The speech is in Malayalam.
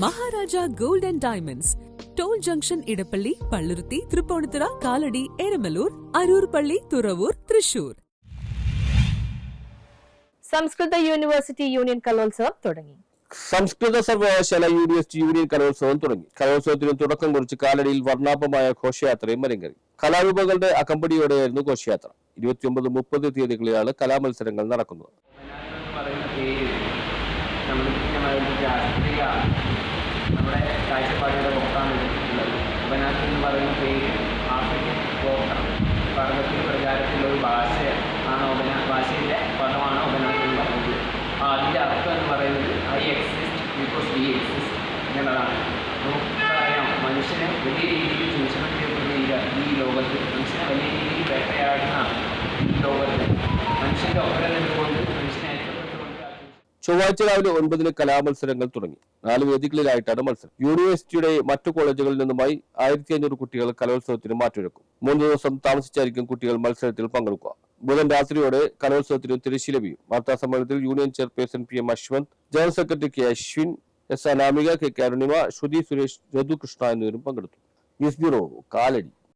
Maharaja gold and diamonds, toll junction, Edappally, Palluruthy, Thrippunithura, Kalady, Eramalloor, Aroor പള്ളി, തുറവൂർ, തൃശൂർ. സംസ്കൃത യൂണിവേഴ്സിറ്റി യൂണിയൻ കലോത്സവം തുടങ്ങി. സംസ്കൃത സർവകലാശാല യൂണിവേഴ്സിറ്റി യൂണിയൻ കലോത്സവം തുടങ്ങി. കലോത്സവത്തിന് തുടക്കം കുറിച്ച് കാലടിയിൽ വർണ്ണാഭമായ ഘോഷയാത്രയും അരങ്ങേറി. കലാരൂപങ്ങളുടെ അകമ്പടിയോടെയായിരുന്നു ഘോഷയാത്ര. 29-30 തീയതികളിലാണ് കലാമത്സരങ്ങൾ നടക്കുന്നത്. നമ്മുടെ കാഴ്ചപ്പാടുകളുടെ പുറത്താണ് ഉള്ളത്. ഉപനാട്ട് എന്ന് പറയുന്ന പേര് ആഫ്രിക്കൻ പഠനത്തിന് പ്രചാരത്തിലുള്ള ഒരു ഭാഷയാണ്. ഭാഷയിലെ പദമാണ് ഉപനാട്ട് എന്ന് പറയുന്നത്. അതിൻ്റെ അർത്ഥം എന്ന് പറയുന്നത് I exist because we exist എന്നുള്ളതാണ്. നമുക്കറിയാം, മനുഷ്യനെ വലിയ രീതിയിൽ ചൂഷണം ചെയ്യപ്പെടുന്ന ഈ ലോകത്ത്, മനുഷ്യനെ വലിയ രീതിയിൽ വേട്ടയാടുന്ന ഈ ലോകത്ത് മനുഷ്യൻ്റെ ഒപ്പം നിന്നുകൊണ്ട് മനുഷ്യനെ ചൊവ്വാഴ്ച രാവിലെ 9 കലാമത്സരങ്ങൾ തുടങ്ങി. 4 വേദികളിലായിട്ടാണ് മത്സരം. യൂണിവേഴ്സിറ്റിയുടെ മറ്റു കോളേജുകളിൽ നിന്നുമായി 1500 കുട്ടികൾ കലോത്സവത്തിന് മാറ്റുരക്കും. 3 ദിവസം താമസിച്ചായിരിക്കും കുട്ടികൾ മത്സരത്തിൽ പങ്കെടുക്കുക. ബുധൻ രാത്രിയോടെ കലോത്സവത്തിന് തിരശ്ശീല വീഴും. വാർത്താ സമ്മേളനത്തിൽ union chairperson PM Ashwanth, general secretary K Ashwin, S Anamika, K Arunima, Shruthi Suresh, Raghu Krishna എന്നിവരും പങ്കെടുത്തു. News bureau, Kalady.